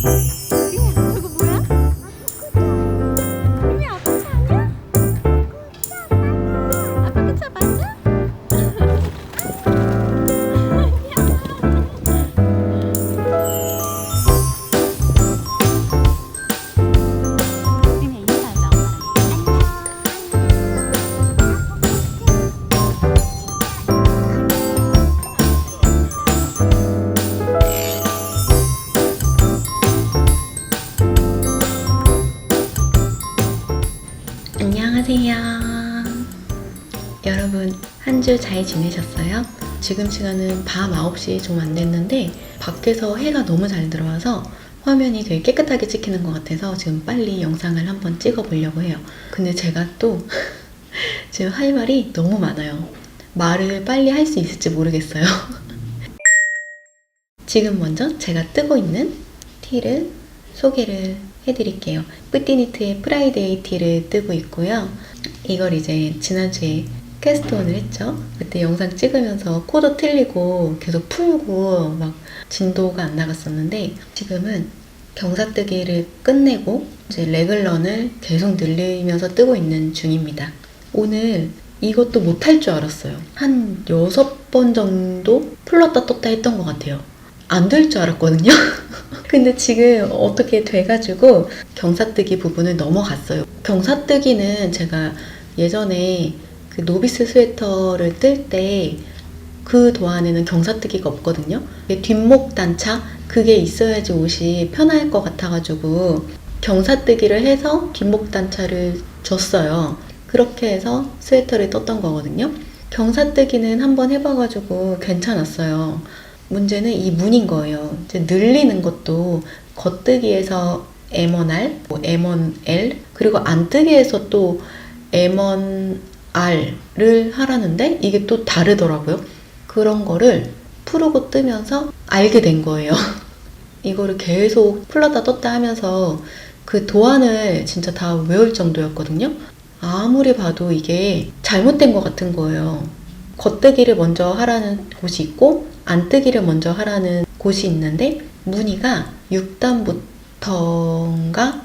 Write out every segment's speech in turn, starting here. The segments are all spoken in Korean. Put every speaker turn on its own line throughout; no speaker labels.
저거 뭐야? 루미 아빠 차 아니야? 아빠 그 차 맞아? 루미 인사하자
안녕하세요. 여러분, 한 주 잘 지내셨어요? 지금 시간은 밤 9시 좀 안 됐는데 밖에서 해가 너무 잘 들어와서 화면이 되게 깨끗하게 찍히는 것 같아서 지금 빨리 영상을 한번 찍어 보려고 해요. 근데 제가 또 지금 할 말이 너무 많아요. 말을 빨리 할 수 있을지 모르겠어요. 지금 먼저 제가 뜨고 있는 티를 소개를 해드릴게요. 뿌띠니트의 프라이데이 티를 뜨고 있고요. 이걸 이제 지난주에 캐스트온을 했죠. 그때 영상 찍으면서 코도 틀리고 계속 풀고 막 진도가 안 나갔었는데 지금은 경사뜨기를 끝내고 이제 레글런을 계속 늘리면서 뜨고 있는 중입니다. 오늘 이것도 못할 줄 알았어요. 한 6번 정도 풀렀다 떴다 했던 것 같아요. 안 될 줄 알았거든요. 근데 지금 어떻게 돼가지고 경사뜨기 부분을 넘어갔어요. 경사뜨기는 제가 예전에 그 노비스 스웨터를 뜰 때 그 도안에는 경사뜨기가 없거든요. 뒷목 단차 그게 있어야지 옷이 편할 것 같아가지고 경사뜨기를 해서 뒷목 단차를 줬어요. 그렇게 해서 스웨터를 떴던 거거든요. 경사뜨기는 한번 해봐가지고 괜찮았어요. 문제는 이 무늬인 거예요. 이제 늘리는 것도 겉뜨기에서 M1R, M1L, 그리고 안뜨기에서 또 M1R을 하라는데 이게 또 다르더라고요. 그런 거를 풀고 뜨면서 알게 된 거예요. 이거를 계속 풀렀다 떴다 하면서 그 도안을 진짜 다 외울 정도였거든요. 아무리 봐도 이게 잘못된 것 같은 거예요. 겉뜨기를 먼저 하라는 곳이 있고 안뜨기를 먼저 하라는 곳이 있는데 무늬가 6단부터인가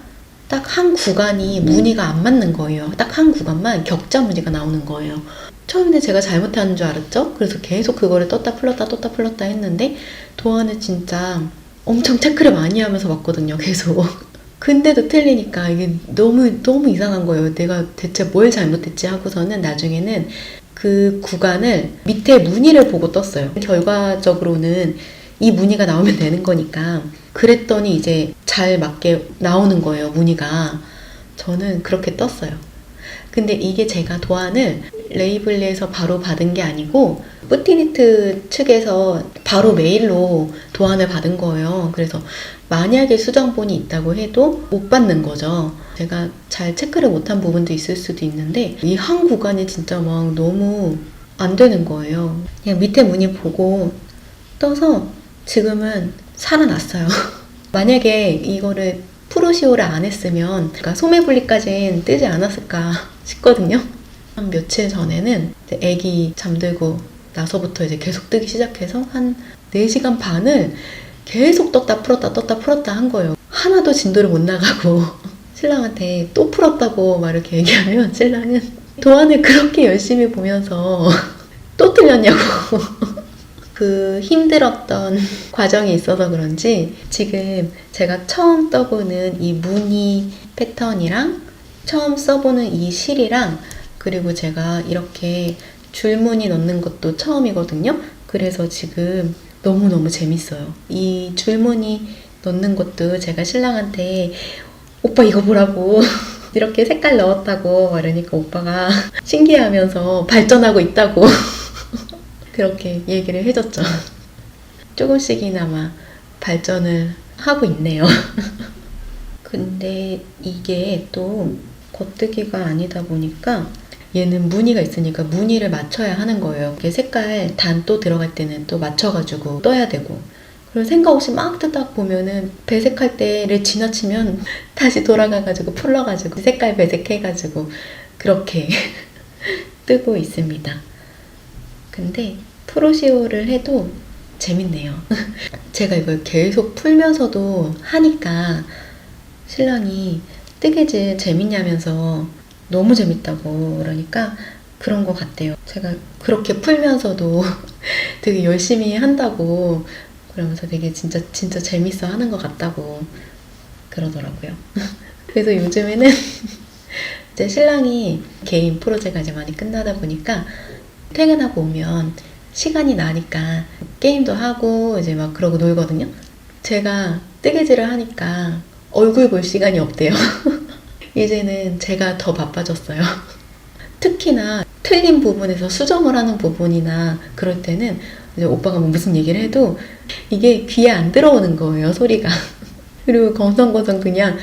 딱 한 구간이 무늬가 안 맞는 거예요. 딱 한 구간만 격자 무늬가 나오는 거예요. 처음에 제가 잘못하는 줄 알았죠? 그래서 계속 그거를 떴다 풀렀다 떴다 풀렀다 했는데 도안을 진짜 엄청 체크를 많이 하면서 봤거든요. 계속. 근데도 틀리니까 이게 너무 이상한 거예요. 내가 대체 뭘 잘못했지 하고서는 나중에는 그 구간을 밑에 무늬를 보고 떴어요. 결과적으로는 이 무늬가 나오면 되는 거니까 그랬더니 이제 잘 맞게 나오는 거예요. 무늬가. 저는 그렇게 떴어요. 근데 이게 제가 도안을 레이블리에서 바로 받은 게 아니고 뿌티니트 측에서 바로 메일로 도안을 받은 거예요. 그래서 만약에 수정본이 있다고 해도 못 받는 거죠. 제가 잘 체크를 못한 부분도 있을 수도 있는데 이 한 구간이 진짜 막 너무 안 되는 거예요. 그냥 밑에 무늬 보고 떠서 지금은 살아났어요. 만약에 이거를 프로시오를 안 했으면 그러니까 소매분리까지는 뜨지 않았을까 싶거든요. 한 며칠 전에는 이제 애기 잠들고 나서부터 이제 계속 뜨기 시작해서 한 4시간 반을 계속 떴다 풀었다 한 거예요. 하나도 진도를 못 나가고 신랑한테 또 풀었다고 막 이렇게 얘기하면 신랑은 도안을 그렇게 열심히 보면서 또 틀렸냐고 그 힘들었던 과정이 있어서 그런지 지금 제가 처음 떠보는 이 무늬 패턴이랑 처음 써보는 이 실이랑 그리고 제가 이렇게 줄무늬 넣는 것도 처음이거든요. 그래서 지금 너무너무 재밌어요. 이 줄무늬 넣는 것도 제가 신랑한테 오빠 이거 보라고 이렇게 색깔 넣었다고 말하니까 오빠가 신기해하면서 발전하고 있다고 그렇게 얘기를 해줬죠. 조금씩이나마 발전을 하고 있네요. 근데 이게 또 겉뜨기가 아니다 보니까 얘는 무늬가 있으니까 무늬를 맞춰야 하는 거예요. 이게 색깔 단 또 들어갈 때는 또 맞춰가지고 떠야 되고 그리고 생각 없이 막 뜨다 보면은 배색할 때를 지나치면 다시 돌아가가지고 풀러가지고 색깔 배색해가지고 그렇게 뜨고 있습니다. 근데 프로시오를 해도 재밌네요. 제가 이걸 계속 풀면서도 하니까 신랑이 뜨개질 재밌냐면서 너무 재밌다고 그러니까 그런 것 같대요. 제가 그렇게 풀면서도 되게 열심히 한다고 그러면서 되게 진짜 재밌어 하는 것 같다고 그러더라고요. 그래서 요즘에는 이제 신랑이 개인 프로젝트가 이제 많이 끝나다 보니까 퇴근하고 오면 시간이 나니까 게임도 하고 이제 막 그러고 놀거든요. 제가 뜨개질을 하니까 얼굴 볼 시간이 없대요. 이제는 제가 더 바빠졌어요. 특히나 틀린 부분에서 수정을 하는 부분이나 그럴 때는 이제 오빠가 뭐 무슨 얘기를 해도 이게 귀에 안 들어오는 거예요, 소리가. 그리고 건성건성 그냥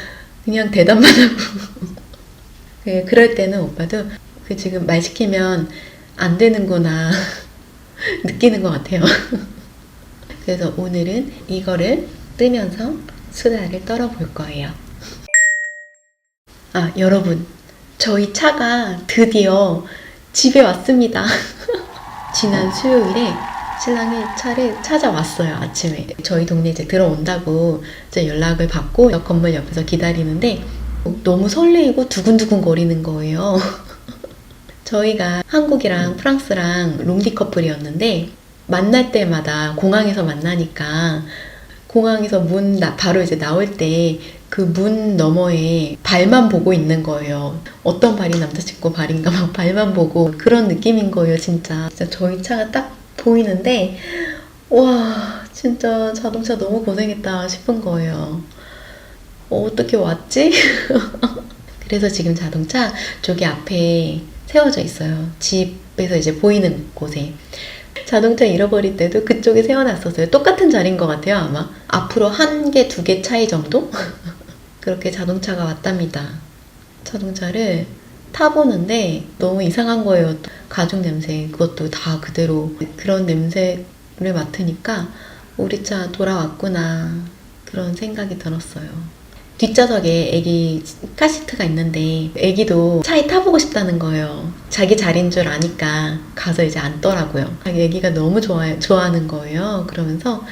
대답만 하고. 그럴 때는 오빠도 그 지금 말 시키면 안 되는구나 느끼는 것 같아요. 그래서 오늘은 이거를 뜨면서 수다를 떨어볼 거예요. 아, 여러분. 저희 차가 드디어 집에 왔습니다. 지난 수요일에 신랑이 차를 찾아왔어요, 아침에. 저희 동네 이제 들어온다고 이제 연락을 받고 건물 옆에서 기다리는데 너무 설레이고 두근두근 거리는 거예요. 저희가 한국이랑 프랑스랑 롱디 커플이었는데 만날 때마다 공항에서 만나니까 공항에서 바로 이제 나올 때 그 문 너머에 발만 보고 있는 거예요. 어떤 발이 남자친구 발인가 막 발만 보고 그런 느낌인 거예요, 진짜. 저희 차가 딱 보이는데 와, 진짜 자동차 너무 고생했다 싶은 거예요. 어떻게 왔지? 그래서 지금 자동차 저기 앞에 세워져 있어요. 집에서 이제 보이는 곳에. 자동차 잃어버릴 때도 그쪽에 세워놨었어요. 똑같은 자리인 것 같아요, 아마. 앞으로 1개, 2개 차이 정도? 그렇게 자동차가 왔답니다. 자동차를 타보는데 너무 이상한 거예요. 가죽 냄새, 그것도 다 그대로. 그런 냄새를 맡으니까 우리 차 돌아왔구나, 그런 생각이 들었어요. 뒷좌석에 애기 카시트가 있는데 애기도 차에 타보고 싶다는 거예요. 자기 자리인 줄 아니까 가서 이제 앉더라고요. 애기가 너무 좋아하는 거예요. 그러면서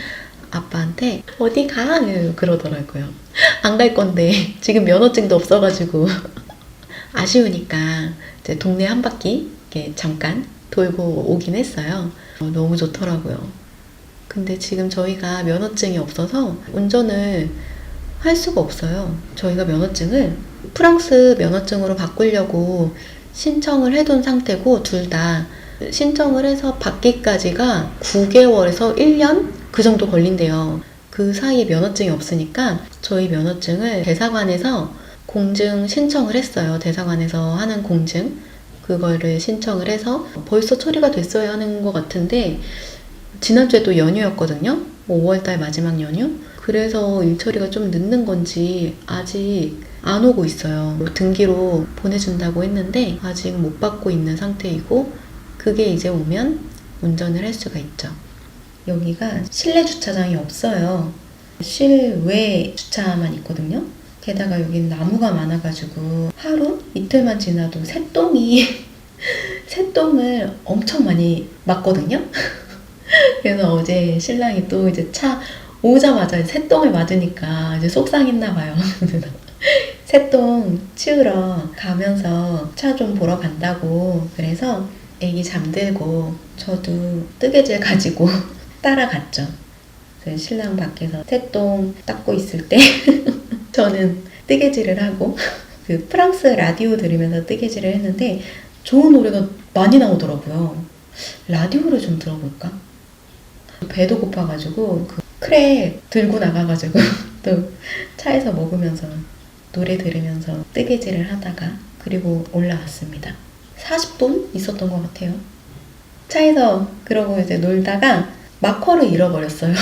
아빠한테 어디 가? 그러더라고요. 안 갈 건데 지금 면허증도 없어가지고 아쉬우니까 이제 동네 한 바퀴 이렇게 잠깐 돌고 오긴 했어요. 너무 좋더라고요. 근데 지금 저희가 면허증이 없어서 운전을 할 수가 없어요. 저희가 면허증을 프랑스 면허증으로 바꾸려고 신청을 해둔 상태고 둘 다 신청을 해서 받기까지가 9개월에서 1년? 그 정도 걸린대요. 그 사이에 면허증이 없으니까 저희 면허증을 대사관에서 공증 신청을 했어요. 대사관에서 하는 공증. 그거를 신청을 해서 벌써 처리가 됐어야 하는 것 같은데 지난주에 또 연휴였거든요. 5월달 마지막 연휴. 그래서 일 처리가 좀 늦는 건지 아직 안 오고 있어요. 등기로 보내준다고 했는데 아직 못 받고 있는 상태이고 그게 이제 오면 운전을 할 수가 있죠. 여기가 실내 주차장이 없어요. 실외 주차만 있거든요. 게다가 여기는 나무가 많아가지고 하루 이틀만 지나도 새똥을 엄청 많이 맞거든요. 그래서 어제 신랑이 또 이제 차 오자마자 새똥을 맞으니까 이제 속상했나 봐요. 새똥 치우러 가면서 차 좀 보러 간다고. 그래서 애기 잠들고 저도 뜨개질 가지고 따라갔죠. 그래서 신랑 밖에서 새똥 닦고 있을 때 저는 뜨개질을 하고 그 프랑스 라디오 들으면서 뜨개질을 했는데 좋은 노래가 많이 나오더라고요. 라디오를 좀 들어볼까? 배도 고파가지고 그 크랩 들고 나가가지고 또 차에서 먹으면서 노래 들으면서 뜨개질을 하다가 그리고 올라왔습니다. 40분 있었던 것 같아요. 차에서 그러고 이제 놀다가 마커를 잃어버렸어요.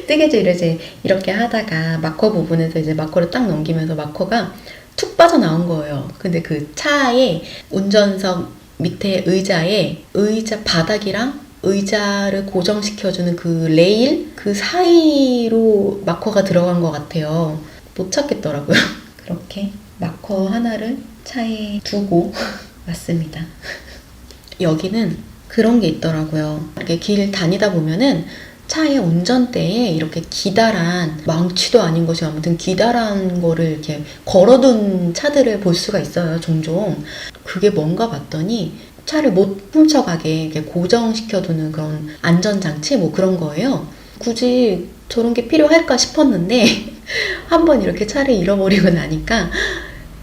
뜨개질을 이제 이렇게 하다가 마커 부분에서 이제 마커를 딱 넘기면서 마커가 툭 빠져나온 거예요. 근데 그 차에 운전석 밑에 의자 바닥이랑 의자를 고정시켜주는 그 레일? 그 사이로 마커가 들어간 것 같아요. 못 찾겠더라고요. 그렇게 마커 하나를 차에 두고 왔습니다. 여기는 그런 게 있더라고요. 이렇게 길 다니다 보면은 차의 운전대에 이렇게 기다란, 망치도 아닌 것이 아무튼 기다란 거를 이렇게 걸어둔 차들을 볼 수가 있어요, 종종. 그게 뭔가 봤더니 차를 못 훔쳐가게 이렇게 고정시켜두는 그런 안전장치 뭐 그런 거예요. 굳이 저런 게 필요할까 싶었는데 한번 이렇게 차를 잃어버리고 나니까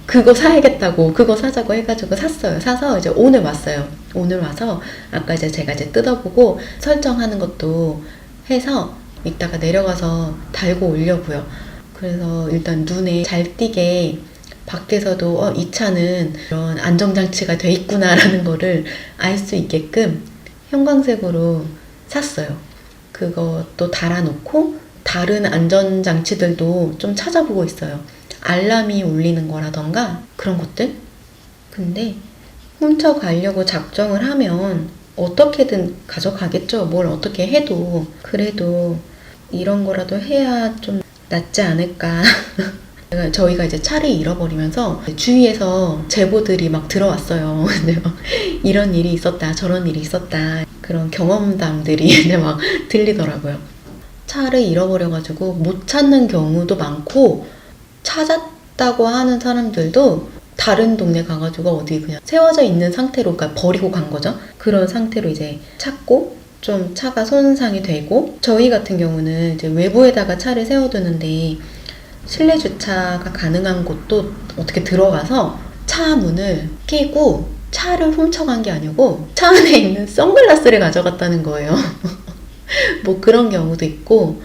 그거 사야겠다고, 그거 사자고 해가지고 샀어요. 사서 이제 오늘 왔어요. 오늘 와서 아까 이제 제가 이제 뜯어보고 설정하는 것도 해서 이따가 내려가서 달고 오려고요. 그래서 일단 눈에 잘 띄게 밖에서도 이 차는 이런 안전장치가 돼 있구나라는 거를 알 수 있게끔 형광색으로 샀어요. 그것도 달아놓고 다른 안전장치들도 좀 찾아보고 있어요. 알람이 울리는 거라던가 그런 것들. 근데 훔쳐가려고 작정을 하면 어떻게든 가져가겠죠. 뭘 어떻게 해도. 그래도 이런 거라도 해야 좀 낫지 않을까. 저희가 이제 차를 잃어버리면서 주위에서 제보들이 막 들어왔어요. 근데 막 이런 일이 있었다, 저런 일이 있었다, 그런 경험담들이 이제 막 들리더라고요. 차를 잃어버려가지고 못 찾는 경우도 많고, 찾았다고 하는 사람들도 다른 동네 가가지고 어디 그냥 세워져 있는 상태로, 그러니까 버리고 간 거죠. 그런 상태로 이제 찾고 좀 차가 손상이 되고, 저희 같은 경우는 이제 외부에다가 차를 세워두는데 실내 주차가 가능한 곳도 어떻게 들어가서 차 문을 깨고 차를 훔쳐간 게 아니고 차 안에 있는 선글라스를 가져갔다는 거예요. 뭐 그런 경우도 있고,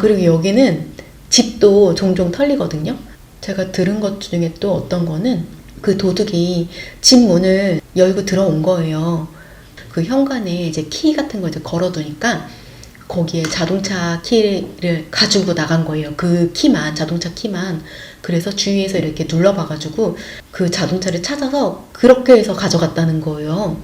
그리고 여기는 집도 종종 털리거든요. 제가 들은 것 중에 또 어떤 거는 그 도둑이 집 문을 열고 들어온 거예요. 그 현관에 이제 키 같은 거 이제 걸어두니까 거기에 자동차 키를 가지고 나간 거예요. 그 키만, 자동차 키만. 그래서 주위에서 이렇게 눌러봐가지고 그 자동차를 찾아서 그렇게 해서 가져갔다는 거예요.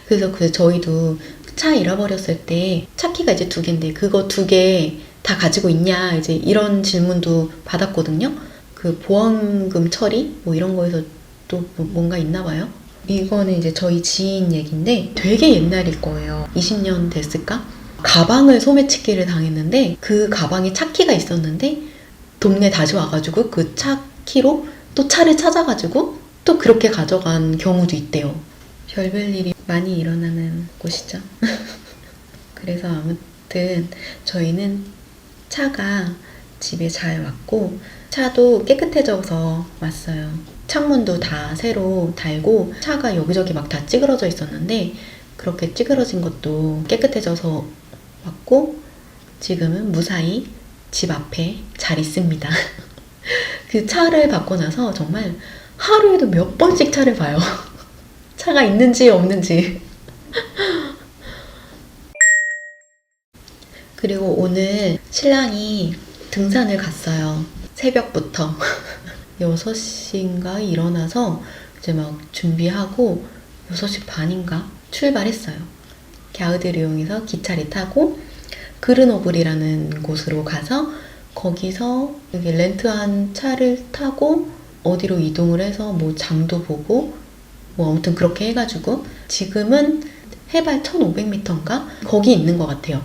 그래서 저희도 차 잃어버렸을 때 차키가 이제 2개인데 그거 2개 다 가지고 있냐 이제 이런 질문도 받았거든요. 그 보험금 처리 뭐 이런 거에서 또 뭔가 있나 봐요. 이거는 이제 저희 지인 얘기인데 되게 옛날일 거예요. 20년 됐을까? 가방을 소매치기를 당했는데 그 가방에 차키가 있었는데 동네 다시 와가지고 그 차키로 또 차를 찾아가지고 또 그렇게 가져간 경우도 있대요. 별별 일이 많이 일어나는 곳이죠. 그래서 아무튼 저희는 차가 집에 잘 왔고 차도 깨끗해져서 왔어요. 창문도 다 새로 달고 차가 여기저기 막 다 찌그러져 있었는데 그렇게 찌그러진 것도 깨끗해져서 왔고 지금은 무사히 집 앞에 잘 있습니다. 그 차를 받고 나서 정말 하루에도 몇 번씩 차를 봐요. 차가 있는지 없는지. 그리고 오늘 신랑이 등산을 갔어요. 새벽부터 6시인가 일어나서 이제 막 준비하고 6시 반인가 출발했어요. 갸우디를 이용해서 기차를 타고 그르노블이라는 곳으로 가서 거기서 여기 렌트한 차를 타고 어디로 이동을 해서 뭐 장도 보고 뭐 아무튼 그렇게 해가지고 지금은 해발 1500m인가? 거기 있는 것 같아요.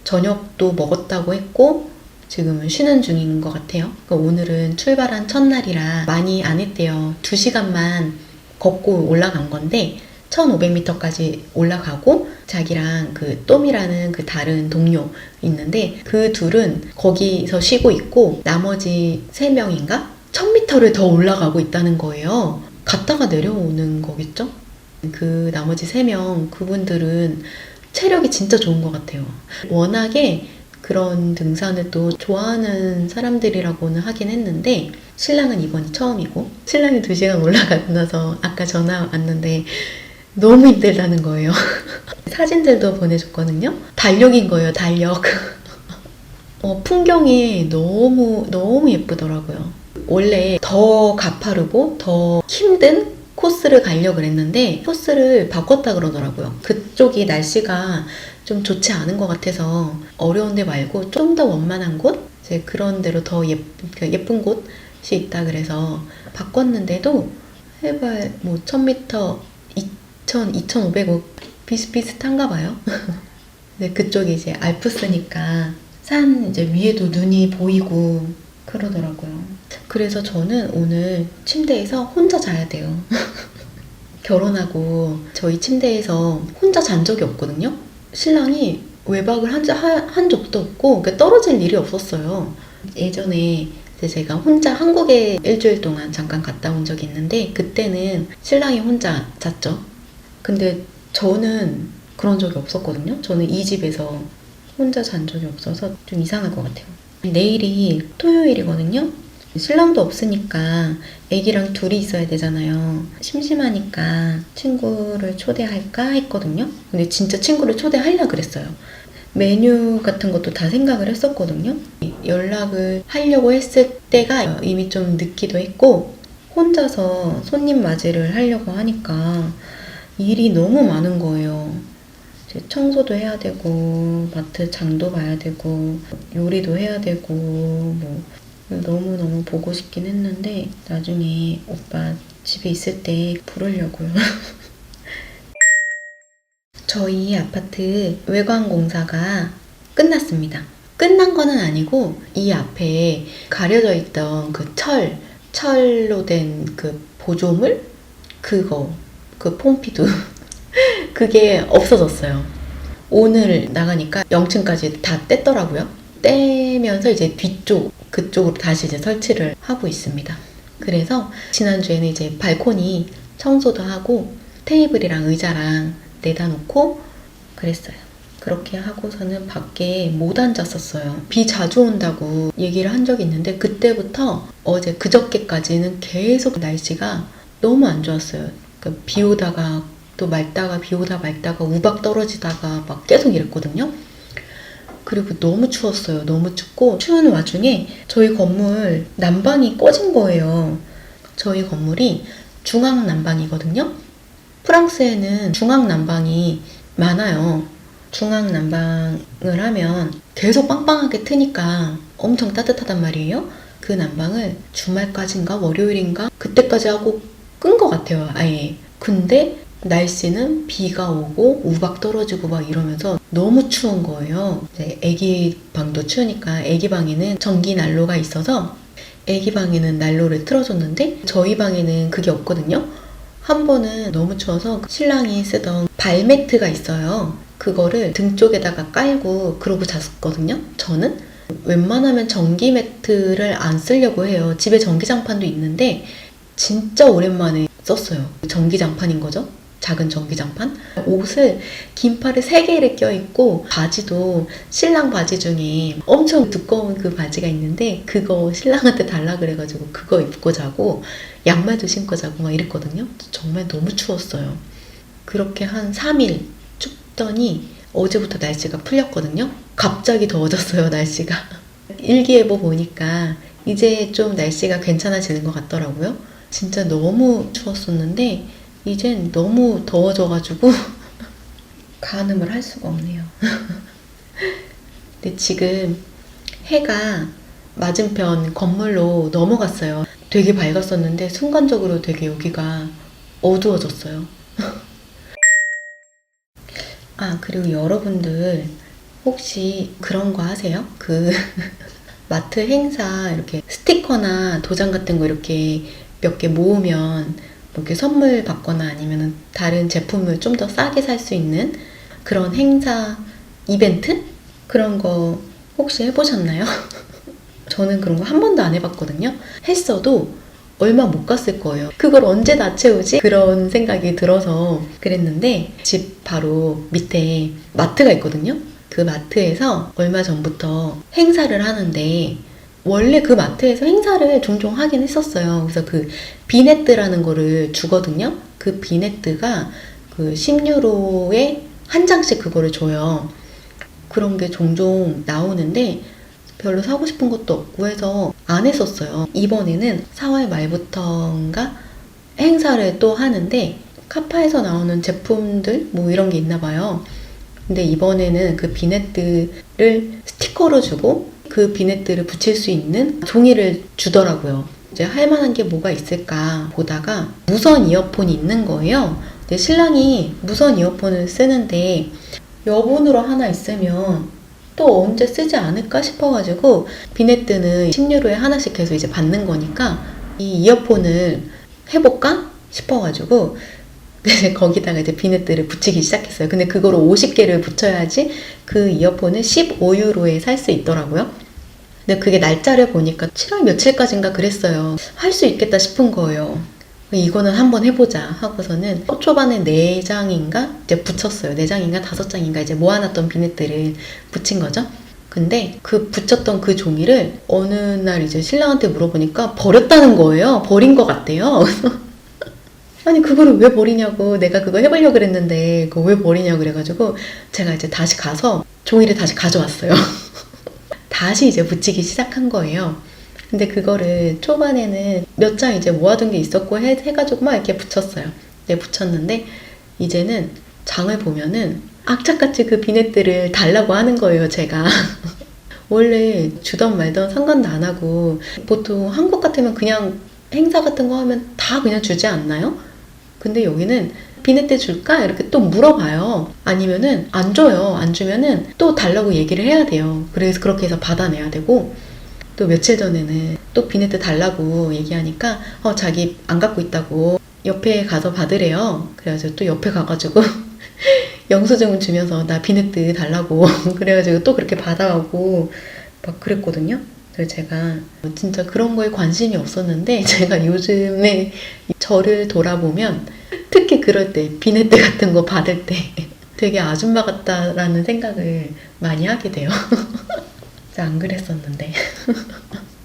저녁도 먹었다고 했고 지금은 쉬는 중인 것 같아요. 그러니까 오늘은 출발한 첫날이라 많이 안 했대요. 2시간만 걷고 올라간 건데 1500m까지 올라가고 자기랑 그 똠이라는 그 다른 동료 있는데 그 둘은 거기서 쉬고 있고 나머지 3명인가? 1000m를 더 올라가고 있다는 거예요. 갔다가 내려오는 거겠죠? 그 나머지 3명 그분들은 체력이 진짜 좋은 것 같아요. 워낙에 그런 등산을 또 좋아하는 사람들이라고는 하긴 했는데 신랑은 이번이 처음이고 신랑이 2시간 올라가고 나서 아까 전화 왔는데 너무 힘들다는 거예요. 사진들도 보내줬거든요. 달력인 거예요, 달력. 풍경이 너무 예쁘더라고요. 원래 더 가파르고 더 힘든 코스를 가려고 했는데 코스를 바꿨다 그러더라고요. 그쪽이 날씨가 좀 좋지 않은 것 같아서 어려운 데 말고 좀 더 원만한 곳? 이제 그런 데로 더 예쁜 곳이 있다 그래서 바꿨는데도 해발 뭐 1000m, 2000, 2500 비슷비슷한가 봐요. 근데 그쪽이 이제 알프스니까 산 이제 위에도 눈이 보이고 그러더라고요. 그래서 저는 오늘 침대에서 혼자 자야 돼요. 결혼하고 저희 침대에서 혼자 잔 적이 없거든요. 신랑이 외박을 한 적도 없고 그러니까 떨어질 일이 없었어요. 예전에 이제 제가 혼자 한국에 일주일 동안 잠깐 갔다 온 적이 있는데 그때는 신랑이 혼자 잤죠. 근데 저는 그런 적이 없었거든요. 저는 이 집에서 혼자 잔 적이 없어서 좀 이상할 것 같아요. 내일이 토요일이거든요. 신랑도 없으니까 애기랑 둘이 있어야 되잖아요. 심심하니까 친구를 초대할까 했거든요. 근데 진짜 친구를 초대하려고 그랬어요. 메뉴 같은 것도 다 생각을 했었거든요. 연락을 하려고 했을 때가 이미 좀 늦기도 했고 혼자서 손님 맞이를 하려고 하니까 일이 너무 많은 거예요. 청소도 해야 되고 마트 장도 봐야 되고 요리도 해야 되고 뭐 너무너무 보고 싶긴 했는데 나중에 오빠 집에 있을 때 부르려고요. 저희 아파트 외관 공사가 끝났습니다. 끝난 거는 아니고 이 앞에 가려져 있던 그 철로 된 그 보조물? 그 폼피두 그게 없어졌어요. 오늘 나가니까 0층까지 다 뗐더라고요. 떼면서 이제 그쪽으로 다시 이제 설치를 하고 있습니다. 그래서 지난주에는 이제 발코니 청소도 하고 테이블이랑 의자랑 내다 놓고 그랬어요. 그렇게 하고서는 밖에 못 앉았었어요. 비 자주 온다고 얘기를 한 적이 있는데 그때부터 어제 그저께까지는 계속 날씨가 너무 안 좋았어요. 그러니까 비 오다가 또 말다가 비 오다 말다가 우박 떨어지다가 막 계속 이랬거든요. 그리고 너무 추웠어요. 너무 춥고 추운 와중에 저희 건물 난방이 꺼진 거예요. 저희 건물이 중앙 난방이거든요. 프랑스에는 중앙 난방이 많아요. 중앙 난방을 하면 계속 빵빵하게 트니까 엄청 따뜻하단 말이에요. 그 난방을 주말까지인가 월요일인가 그때까지 하고 끈 것 같아요. 아예. 근데 날씨는 비가 오고 우박 떨어지고 막 이러면서 너무 추운 거예요. 이제 애기 방도 추우니까 애기 방에는 전기 난로가 있어서 애기 방에는 난로를 틀어줬는데 저희 방에는 그게 없거든요. 한 번은 너무 추워서 신랑이 쓰던 발매트가 있어요. 그거를 등 쪽에다가 깔고 그러고 잤거든요. 저는 웬만하면 전기 매트를 안 쓰려고 해요. 집에 전기장판도 있는데 진짜 오랜만에 썼어요. 전기장판인 거죠. 작은 전기장판. 옷을 긴팔을 3개를 껴입고 바지도 신랑 바지 중에 엄청 두꺼운 그 바지가 있는데 그거 신랑한테 달라 그래가지고 그거 입고 자고 양말도 신고 자고 막 이랬거든요. 정말 너무 추웠어요. 그렇게 한 3일 춥더니 어제부터 날씨가 풀렸거든요. 갑자기 더워졌어요, 날씨가. 일기예보 보니까 이제 좀 날씨가 괜찮아지는 것 같더라고요. 진짜 너무 추웠었는데 이젠 너무 더워져가지고 가늠을 할 수가 없네요. 근데 지금 해가 맞은편 건물로 넘어갔어요. 되게 밝았었는데 순간적으로 되게 여기가 어두워졌어요. 아, 그리고 여러분들 혹시 그런 거 하세요? 마트 행사 이렇게 스티커나 도장 같은 거 이렇게 몇 개 모으면 이렇게 선물 받거나 아니면 다른 제품을 좀 더 싸게 살 수 있는 그런 행사 이벤트? 그런 거 혹시 해보셨나요? 저는 그런 거 한 번도 안 해봤거든요. 했어도 얼마 못 갔을 거예요. 그걸 언제 다 채우지? 그런 생각이 들어서 그랬는데 집 바로 밑에 마트가 있거든요. 그 마트에서 얼마 전부터 행사를 하는데 원래 그 마트에서 행사를 종종 하긴 했었어요. 그래서 그 비네트라는 거를 주거든요. 그 비네트가 그 10유로에 한 장씩 그거를 줘요. 그런 게 종종 나오는데 별로 사고 싶은 것도 없고 해서 안 했었어요. 이번에는 4월 말부터인가 행사를 또 하는데 카파에서 나오는 제품들 뭐 이런 게 있나 봐요. 근데 이번에는 그 비네트를 스티커로 주고 그 비네트를 붙일 수 있는 종이를 주더라고요. 이제 할 만한 게 뭐가 있을까 보다가 무선 이어폰이 있는 거예요. 근데 신랑이 무선 이어폰을 쓰는데 여분으로 하나 있으면 또 언제 쓰지 않을까 싶어가지고 비네뜨는 10유로에 하나씩 계속 이제 받는 거니까 이 이어폰을 해볼까 싶어가지고 거기다가 이제 비네뜨를 붙이기 시작했어요. 근데 그거를 50개를 붙여야지 그 이어폰을 15유로에 살 수 있더라고요. 근데 그게 날짜를 보니까 7월 며칠까지인가 그랬어요. 할 수 있겠다 싶은 거예요. 이거는 한번 해보자 하고서는 초반에 4장인가 이제 붙였어요. 4장인가 5장인가 이제 모아놨던 비네뜨를 붙인 거죠. 근데 그 붙였던 그 종이를 어느 날 이제 신랑한테 물어보니까 버렸다는 거예요. 버린 것 같대요. 아니 그거를 왜 버리냐고, 내가 그거 해보려고 그랬는데 그거 왜 버리냐고 그래가지고 제가 이제 다시 가서 종이를 다시 가져왔어요. 다시 이제 붙이기 시작한 거예요. 근데 그거를 초반에는 몇 장 이제 모아둔 게 있었고 해가지고 막 이렇게 붙였어요. 네, 붙였는데 이제는 장을 보면은 악착같이 그 비네뜨를 달라고 하는 거예요, 제가. 원래 주던 말던 상관도 안 하고 보통 한국 같으면 그냥 행사 같은 거 하면 다 그냥 주지 않나요? 근데 여기는 비네뜨 줄까? 이렇게 또 물어봐요. 아니면은 안 줘요. 안 주면은 또 달라고 얘기를 해야 돼요. 그래서 그렇게 해서 받아내야 되고, 또 며칠 전에는 또 비네뜨 달라고 얘기하니까 자기 안 갖고 있다고 옆에 가서 받으래요. 그래가지고 또 옆에 가가지고 영수증을 주면서 나 비네뜨 달라고 그래가지고 또 그렇게 받아오고 막 그랬거든요. 그래서 제가 진짜 그런 거에 관심이 없었는데 제가 요즘에 저를 돌아보면 특히 그럴 때 비네뜨 같은 거 받을 때 되게 아줌마 같다라는 생각을 많이 하게 돼요. 안 그랬었는데.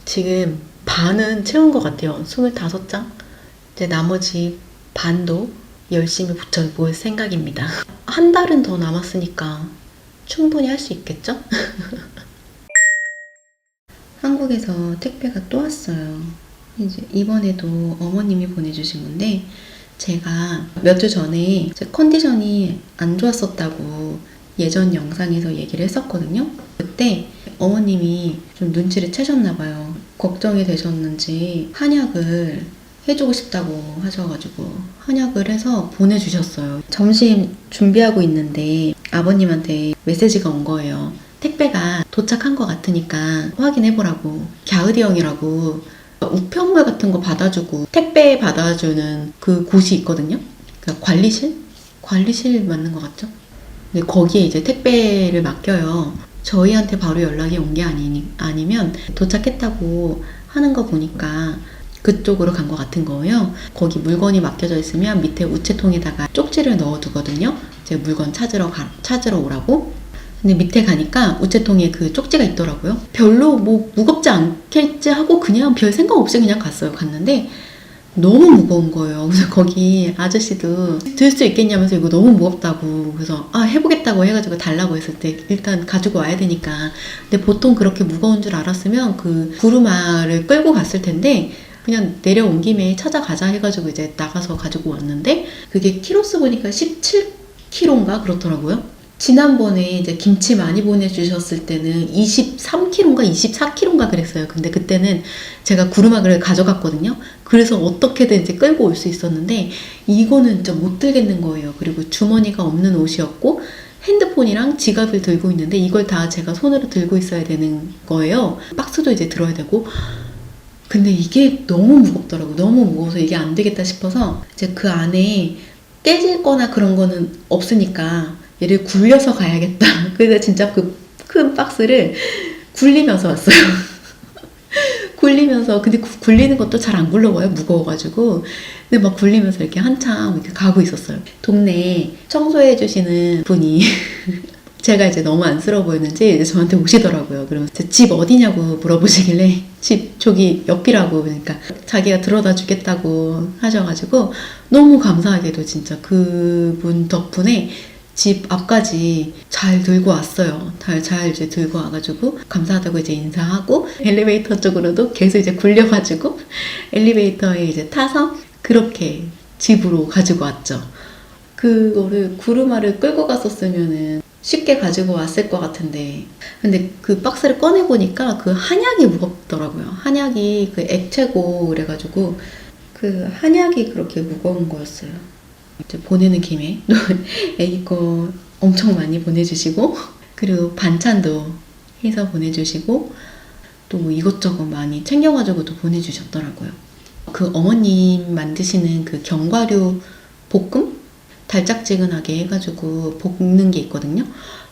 지금 반은 채운 것 같아요. 25장. 이제 나머지 반도 열심히 붙여볼 생각입니다. 한 달은 더 남았으니까 충분히 할 수 있겠죠? 한국에서 택배가 또 왔어요. 이제 이번에도 어머님이 보내주신 건데, 제가 몇 주 전에 제 컨디션이 안 좋았었다고 예전 영상에서 얘기를 했었거든요. 그때 어머님이 좀 눈치를 채셨나봐요. 걱정이 되셨는지 한약을 해주고 싶다고 하셔가지고 한약을 해서 보내주셨어요. 점심 준비하고 있는데 아버님한테 메시지가 온 거예요. 택배가 도착한 것 같으니까 확인해보라고. 갸우디형이라고 우편물 같은 거 받아주고 택배 받아주는 그 곳이 있거든요. 그러니까 관리실? 관리실 맞는 것 같죠? 근데 거기에 이제 택배를 맡겨요. 저희한테 바로 연락이 온 게 아니면 도착했다고 하는 거 보니까 그쪽으로 간 것 같은 거예요. 거기 물건이 맡겨져 있으면 밑에 우체통에다가 쪽지를 넣어두거든요. 제 물건 찾으러 오라고. 근데 밑에 가니까 우체통에 그 쪽지가 있더라고요. 별로 뭐 무겁지 않겠지 하고 그냥 별 생각 없이 그냥 갔는데 너무 무거운 거예요. 그래서 거기 아저씨도 들 수 있겠냐면서 이거 너무 무겁다고. 그래서 해보겠다고 해가지고 달라고 했을 때 일단 가지고 와야 되니까. 근데 보통 그렇게 무거운 줄 알았으면 그 구루마를 끌고 갔을 텐데 그냥 내려온 김에 찾아가자 해가지고 이제 나가서 가지고 왔는데 그게 키로수 보니까 17kg인가 그렇더라고요. 지난번에 이제 김치 많이 보내주셨을 때는 23kg인가 24kg인가 그랬어요. 근데 그때는 제가 구루마를 가져갔거든요. 그래서 어떻게든 이제 끌고 올 수 있었는데 이거는 진짜 못 들겠는 거예요. 그리고 주머니가 없는 옷이었고 핸드폰이랑 지갑을 들고 있는데 이걸 다 제가 손으로 들고 있어야 되는 거예요. 박스도 이제 들어야 되고. 근데 이게 너무 무겁더라고요. 너무 무거워서 이게 안 되겠다 싶어서 이제 그 안에 깨질 거나 그런 거는 없으니까 얘를 굴려서 가야겠다. 그래서 진짜 그 큰 박스를 굴리면서 왔어요. 굴리면서, 근데 굴리는 것도 잘 안 굴러와요. 무거워가지고. 근데 막 굴리면서 이렇게 한참 이렇게 가고 있었어요. 동네에 청소해 주시는 분이 제가 이제 너무 안쓰러워 보였는지 이제 저한테 오시더라고요. 그러면 집 어디냐고 물어보시길래 집 저기 옆이라고. 그러니까 자기가 들어다 주겠다고 하셔가지고 너무 감사하게도 진짜 그분 덕분에 집 앞까지 잘 들고 왔어요. 잘 이제 들고 와가지고 감사하다고 이제 인사하고 엘리베이터 쪽으로도 계속 이제 굴려가지고 엘리베이터에 이제 타서 그렇게 집으로 가지고 왔죠. 그거를 구루마를 끌고 갔었으면은 쉽게 가지고 왔을 것 같은데, 근데 그 박스를 꺼내보니까 그 한약이 무겁더라고요. 한약이 그 액체고 그래가지고 그 한약이 그렇게 무거운 거였어요. 이제 보내는 김에 애기 거 엄청 많이 보내주시고 그리고 반찬도 해서 보내주시고 또 뭐 이것저것 많이 챙겨가지고도 보내주셨더라고요. 그 어머님 만드시는 그 견과류 볶음? 달짝지근하게 해가지고 볶는 게 있거든요.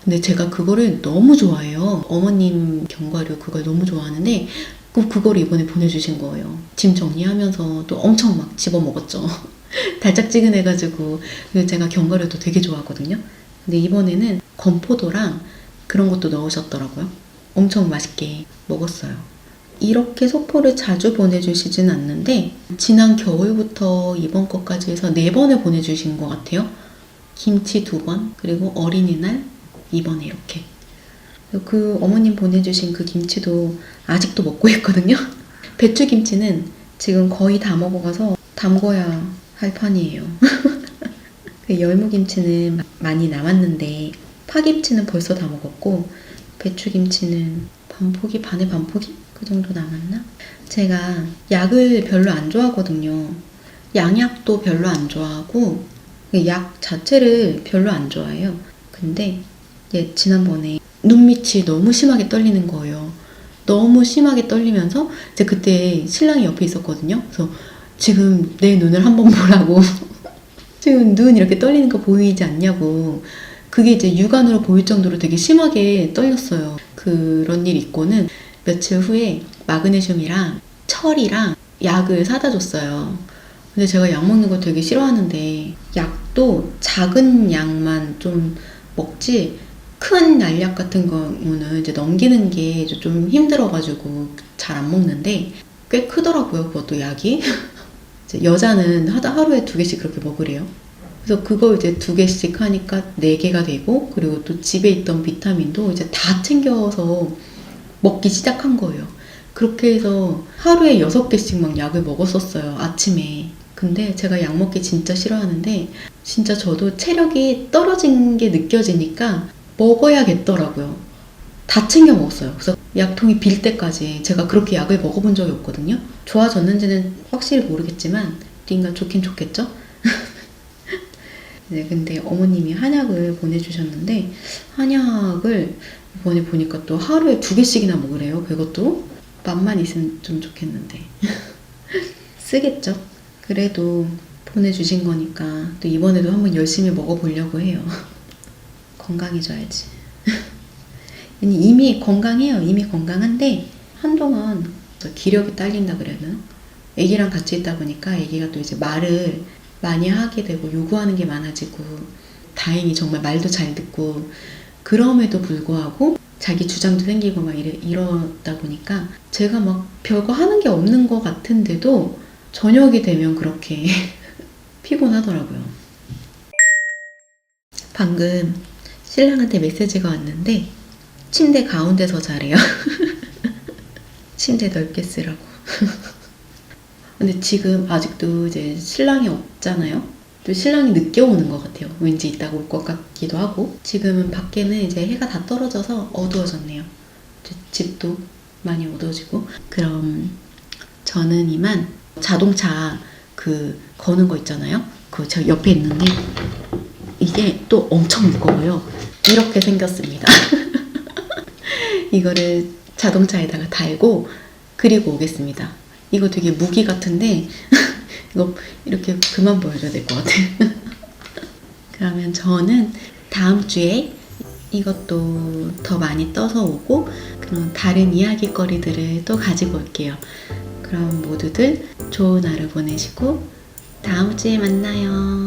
근데 제가 그거를 너무 좋아해요. 어머님 견과류 그걸 너무 좋아하는데 그걸 이번에 보내주신 거예요. 짐 정리하면서 또 엄청 막 집어먹었죠. 달짝지근해가지고 그리고 제가 견과류도 되게 좋아하거든요. 근데 이번에는 건포도랑 그런 것도 넣으셨더라고요. 엄청 맛있게 먹었어요. 이렇게 소포를 자주 보내주시진 않는데 지난 겨울부터 이번 것까지 해서 4번을 보내주신 것 같아요. 김치 2번 그리고 어린이날 2번에 이렇게. 그 어머님 보내주신 그 김치도 아직도 먹고 있거든요. 배추김치는 지금 거의 다 먹어가서 담궈야 할 판이에요. 그 열무김치는 많이 남았는데 파김치는 벌써 다 먹었고 배추김치는 반포기? 반의 반포기? 그 정도 남았나? 제가 약을 별로 안 좋아하거든요. 양약도 별로 안 좋아하고 약 자체를 별로 안 좋아해요. 근데 지난번에 눈밑이 너무 심하게 떨리는 거예요. 너무 심하게 떨리면서 이제 그때 신랑이 옆에 있었거든요. 그래서 지금 내 눈을 한번 보라고 지금 눈 이렇게 떨리는 거 보이지 않냐고. 그게 이제 육안으로 보일 정도로 되게 심하게 떨렸어요. 그런 일 있고는 며칠 후에 마그네슘이랑 철이랑 약을 사다 줬어요. 근데 제가 약 먹는 거 되게 싫어하는데 약도 작은 약만 좀 먹지 큰 알약 같은 거는 이제 넘기는 게 좀 힘들어가지고 잘 안 먹는데 꽤 크더라고요. 그것도 약이. 여자는 하루에 2개씩 그렇게 먹으래요. 그래서 그거 이제 2개씩 하니까 4개가 되고 그리고 또 집에 있던 비타민도 이제 다 챙겨서 먹기 시작한 거예요. 그렇게 해서 하루에 6개씩 막 약을 먹었었어요. 아침에. 근데 제가 약 먹기 진짜 싫어하는데 진짜 저도 체력이 떨어진 게 느껴지니까 먹어야겠더라고요. 다 챙겨 먹었어요. 그래서 약통이 빌 때까지 제가 그렇게 약을 먹어본 적이 없거든요. 좋아졌는지는 확실히 모르겠지만 어딘가 좋긴 좋겠죠? 네, 근데 어머님이 한약을 보내주셨는데 한약을 이번에 보니까 또 하루에 2개씩이나 먹으래요. 그것도 맛만 있으면 좀 좋겠는데 쓰겠죠? 그래도 보내주신 거니까 또 이번에도 한번 열심히 먹어보려고 해요. 건강해져야지. 이미 건강해요. 이미 건강한데 한동안 기력이 딸린다 그래야 되나? 애기랑 같이 있다 보니까 애기가 또 이제 말을 많이 하게 되고 요구하는 게 많아지고 다행히 정말 말도 잘 듣고 그럼에도 불구하고 자기 주장도 생기고 막 이러다 보니까 제가 막 별거 하는 게 없는 것 같은데도 저녁이 되면 그렇게 피곤하더라고요. 방금 신랑한테 메시지가 왔는데 침대 가운데서 자래요. 침대 넓게 쓰라고. 근데 지금 아직도 이제 신랑이 없잖아요. 또 신랑이 늦게 오는 것 같아요. 왠지 이따가 올 것 같기도 하고. 지금은 밖에는 이제 해가 다 떨어져서 어두워졌네요. 집도 많이 어두워지고. 그럼 저는 이만 자동차 그 거는 거 있잖아요. 그 저 옆에 있는데 이게 또 엄청 무거워요. 이렇게 생겼습니다. 이거를 자동차에다가 달고 그리고 오겠습니다. 이거 되게 무기 같은데 이거 이렇게 그만 보여줘야 될 것 같아요. 그러면 저는 다음 주에 이것도 더 많이 떠서 오고 그런 다른 이야기거리들을 또 가지고 올게요. 그럼 모두들 좋은 하루 보내시고 다음 주에 만나요.